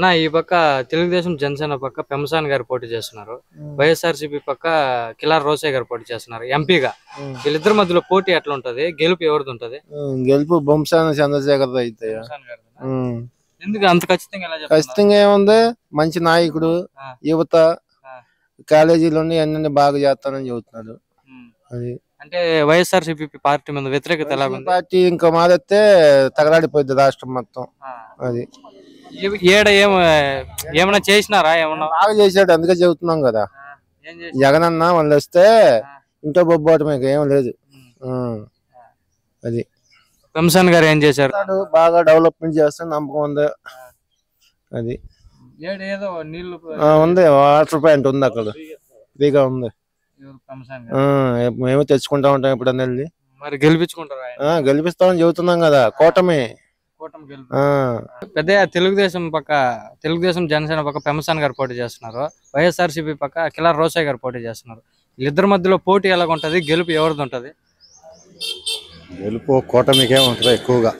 నా ఈ పక్క తెలుగుదేశం జనసేన పక్క పెంసాన్ గారు పోటీ చేస్తున్నారు. వైఎస్ఆర్సీపీ పక్క కిలార్ రోసయ్య గారు పోటీ చేస్తున్నారు ఎంపీగా. వీళ్ళిద్దరి మధ్యలో పోటీ ఎట్లా ఉంటది? గెలుపు ఎవరిది ఉంటది? గెలుపు బొంసాన చంద్రశేఖర్ అయితే. ఎందుకు అంత ఖచ్చితంగా ఎలా చెప్తున్నారు? ఖచ్చితంగా ఏముంది, మంచి నాయకుడు, యువత కాలేజీలోని అన్ని బాగా చేస్తానని చెబుతున్నాడు. అది అంటే వైఎస్ఆర్సీపీ పార్టీ మీద వ్యతిరేకత ఎలా ఉంది? పార్టీ ఇంకా మారితే తగలాడిపోయింది రాష్ట్రం మొత్తం. అది ఏడ ఏమన్నా చేసినారా? ఏమన్నా బాగా చేశాడు, అందుకే చెబుతున్నాం కదా. జగన్ అన్న వాళ్ళు వస్తే ఇంట్లో బొబ్బోటం ఏం లేదు. అది పెంసాన్ గారు ఏం చేశారు? బాగా డెవలప్మెంట్ చేస్తే నమ్మకం ఉంది. అది ఏదో నీళ్లు ఉంది, వాటర్ ప్లాంట్ ఉంది అక్కడ, ఫ్రీగా ఉంది. మేము తెచ్చుకుంటా ఉంటాం ఎప్పుడన్నా వెళ్ళి. మరి గెలిపించుకుంటారా? గెలిపిస్తామని చెబుతున్నాం కదా, కూటమి. పెద్ద తెలుగుదేశం జనసేన పక్క పెంసాన్ గారు పోటీ చేస్తున్నారు. వైఎస్ఆర్సీపీ పక్క కిలార్ రోసయ్య గారు పోటీ చేస్తున్నారు. వీళ్ళిద్దరి మధ్యలో పోటీ ఎలా ఉంటది? గెలుపు ఎవరిది ఉంటది? గెలుపు కూటమికే ఉంటది ఎక్కువగా.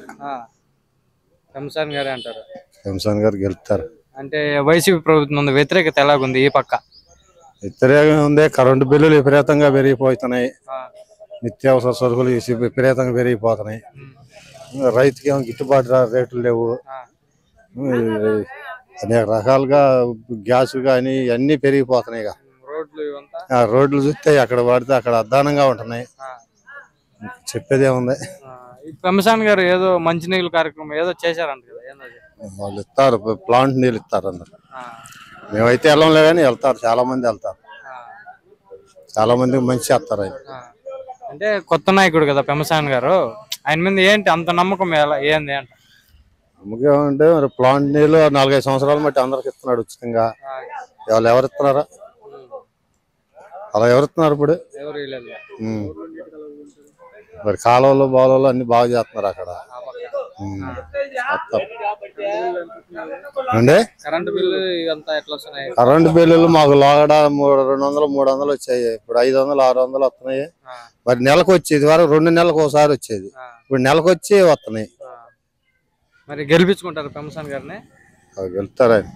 పెంసాన్ గారే అంటారు. పెంసాన్ గారు గెలుపుతారు. అంటే వైసీపీ ప్రభుత్వం వ్యతిరేకత ఎలాగుంది ఈ పక్క? వ్యతిరేకంగా ఉంది. కరెంటు బిల్లులు విపరీతంగా పెరిగిపోతున్నాయి. నిత్యావసర సరుకులు విపరీతంగా పెరిగిపోతున్నాయి. రైతుకి ఏమో గిట్టుబాటు రేట్లు లేవు. అనేక రకాలుగా గ్యాస్ కానీ అన్ని పెరిగిపోతున్నాయి. రోడ్లు చూస్తే అక్కడ పడితే అక్కడ అద్దానంగా ఉంటున్నాయి. చెప్పేది ఏముంది. పెంసాన్ గారు ఏదో మంచినీళ్ళ కార్యక్రమం ఏదో చేశారంట కదా, వాళ్ళు ఇస్తారు, ప్లాంట్ నీళ్ళు ఇస్తారు అందరు. మేమైతే వెళ్ళంలే కానీ వెళ్తారు, చాలా మంది వెళ్తారు. చాలా మందికి మంచి చేస్తారు ఆయన. అంటే కొత్త నాయకుడు కదా పెంసాన్ గారు, ఆయన మీద ఏంటి అంత నమ్మకం? ఏంది అంట నమ్మకం అంటే మరి ప్లాంట్ నీళ్ళు 4-5 సంవత్సరాలు బట్టి అందరికి ఇస్తున్నాడు ఉచితంగా. వాళ్ళు ఎవరు ఇస్తున్నారా? అలా ఎవరు ఇస్తున్నారు ఇప్పుడు? మరి కాలువలు బావులు అన్ని బాగా చేస్తున్నారు అక్కడ. కరెంటు బిల్లులు మాకు లోగడ 200-300 వచ్చాయి. ఇప్పుడు 500-600 వస్తున్నాయి. మరి నెలకు వచ్చేది, వరకు 2 నెలలకు ఒకసారి వచ్చేది, ఇప్పుడు నెలకు వచ్చి వస్తున్నాయి. మరి గెలిపించుకుంటారు పెంసాన్ గారిని? గెలుపుతారు ఆయన.